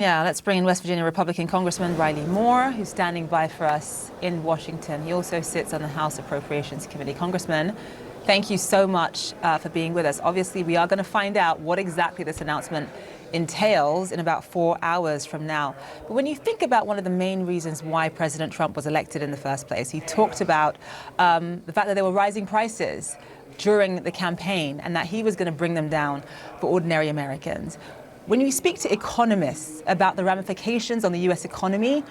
Yeah, let's bring in West Virginia Republican Congressman Riley Moore, who's standing by for us in Washington. He also sits on the House Appropriations Committee. Congressman, thank you so much for being with us. Obviously, we are going to find out what exactly this announcement entails in about 4 hours from now. But when you think about one of the main reasons why President Trump was elected in the first place, he talked about the fact that there were rising prices during the campaign and that he was going to bring them down for ordinary Americans. When you speak to economists about the ramifications on the U.S. economy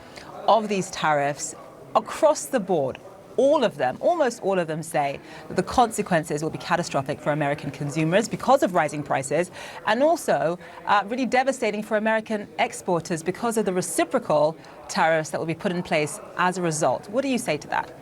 of these tariffs, across the board, all of them, almost all of them say that the consequences will be catastrophic for American consumers because of rising prices, and also really devastating for American exporters because of the reciprocal tariffs that will be put in place as a result. What do you say to that?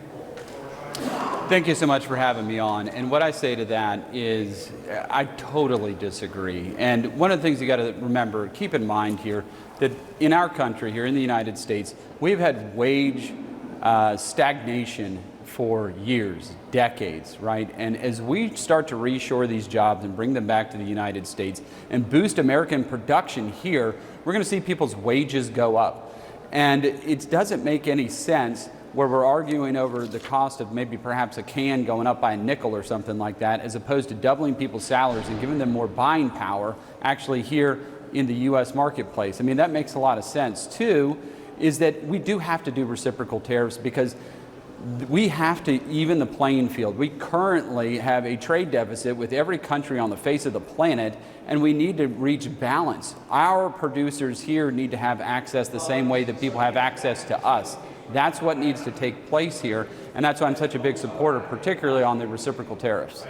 Thank you so much for having me on. And what I say to that is I totally disagree. And one of the things you got to remember, keep in mind here, that in our country, here in the United States, we've had wage stagnation for years, decades, right? And as we start to reshore these jobs and bring them back to the United States and boost American production here, we're going to see people's wages go up. And it doesn't make any sense where we're arguing over the cost of maybe perhaps a can going up by a nickel or something like that, as opposed to doubling people's salaries and giving them more buying power actually here in the U.S. marketplace. I mean, that makes a lot of sense. Two, is that we do have to do reciprocal tariffs because we have to even the playing field. We currently have a trade deficit with every country on the face of the planet, and we need to reach balance. Our producers here need to have access the same way that people have access to us. That's what needs to take place here, and that's why I'm such a big supporter, particularly on the reciprocal tariffs.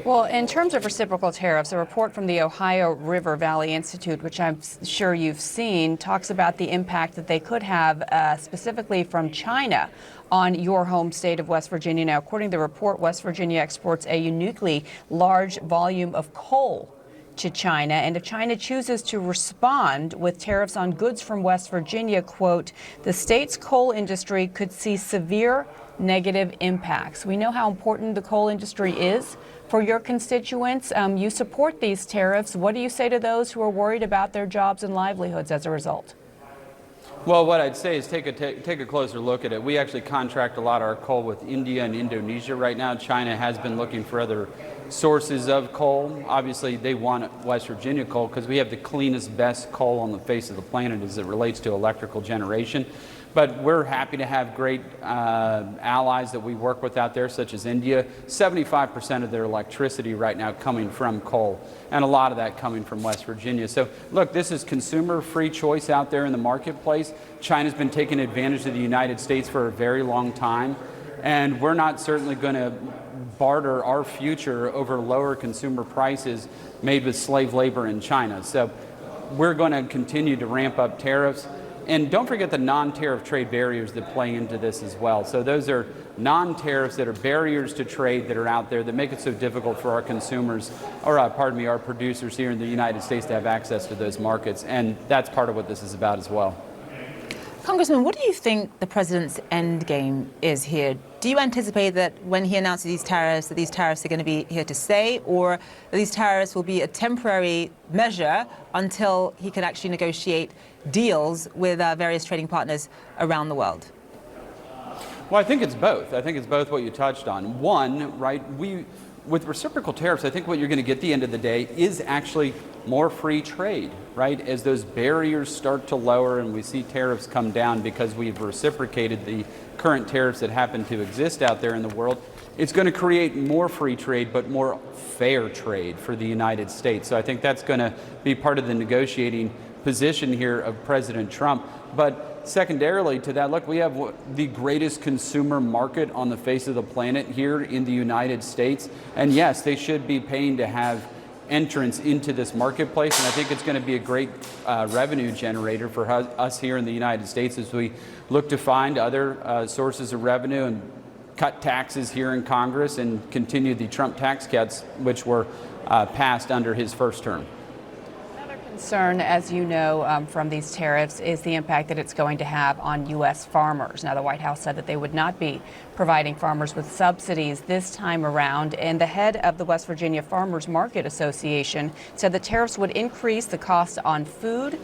Well, in terms of reciprocal tariffs, a report from the Ohio River Valley Institute, which I'm sure you've seen, talks about the impact that they could have specifically from China on your home state of West Virginia. Now, according to the report, West Virginia exports a uniquely large volume of coal to China, and if China chooses to respond with tariffs on goods from West Virginia, quote, the state's coal industry could see severe negative impacts. We know how important the coal industry is for your constituents. You support these tariffs. What do you say to those who are worried about their jobs and livelihoods as a result? Well, what I'd say is take a closer look at it. We actually contract a lot of our coal with India and Indonesia right now. China has been looking for other sources of coal. Obviously, they want West Virginia coal because we have the cleanest, best coal on the face of the planet as it relates to electrical generation. But we're happy to have great allies that we work with out there, such as India. 75% of their electricity right now coming from coal, and a lot of that coming from West Virginia. So look, this is consumer free choice out there in the marketplace. China's been taking advantage of the United States for a very long time, and we're not certainly going to barter our future over lower consumer prices made with slave labor in China. So we're going to continue to ramp up tariffs. And don't forget the non-tariff trade barriers that play into this as well. So those are non-tariffs that are barriers to trade that are out there that make it so difficult for our consumers, or our producers here in the United States to have access to those markets. And that's part of what this is about as well. Congressman, what do you think the president's end game is here? Do you anticipate that when he announces these tariffs, that these tariffs are going to be here to stay, or that these tariffs will be a temporary measure until he can actually negotiate deals with various trading partners around the world? Well, I think it's both. I think it's both what you touched on. One, right, with reciprocal tariffs, I think what you're going to get at the end of the day is actually more free trade, right? As those barriers start to lower and we see tariffs come down because we've reciprocated the current tariffs that happen to exist out there in the world, it's going to create more free trade, but more fair trade for the United States. So I think that's going to be part of the negotiating position here of President Trump. But secondarily to that, look, we have the greatest consumer market on the face of the planet here in the United States. And yes, they should be paying to have entrance into this marketplace. And I think it's going to be a great revenue generator for us here in the United States as we look to find other sources of revenue and cut taxes here in Congress and continue the Trump tax cuts, which were passed under his first term. Concern, as you know, from these tariffs is the impact that it's going to have on U.S. farmers. Now, the White House said that they would not be providing farmers with subsidies this time around, and the head of the West Virginia Farmers Market Association said the tariffs would increase the cost on food,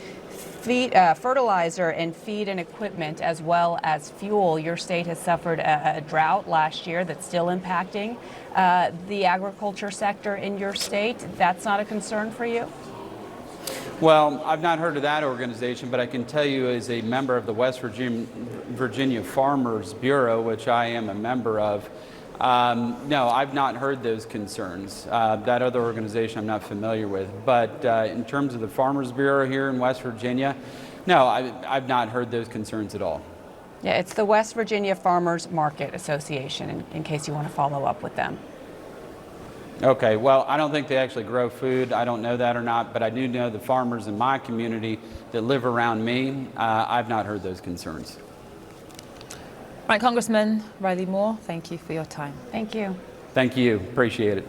fertilizer and feed and equipment, as well as fuel. Your state has suffered a drought last year that's still impacting the agriculture sector in your state. That's not a concern for you? Well, I've not heard of that organization, but I can tell you as a member of the West Virginia Farmers Bureau, which I am a member of, no, I've not heard those concerns. That other organization I'm not familiar with. But in terms of the Farmers Bureau here in West Virginia, no, I've not heard those concerns at all. Yeah, it's the West Virginia Farmers Market Association, in case you want to follow up with them. Okay, well, I don't think they actually grow food. I don't know that or not, but I do know the farmers in my community that live around me. I've not heard those concerns. Right, Congressman Riley Moore, thank you for your time. Thank you. Thank you. Appreciate it.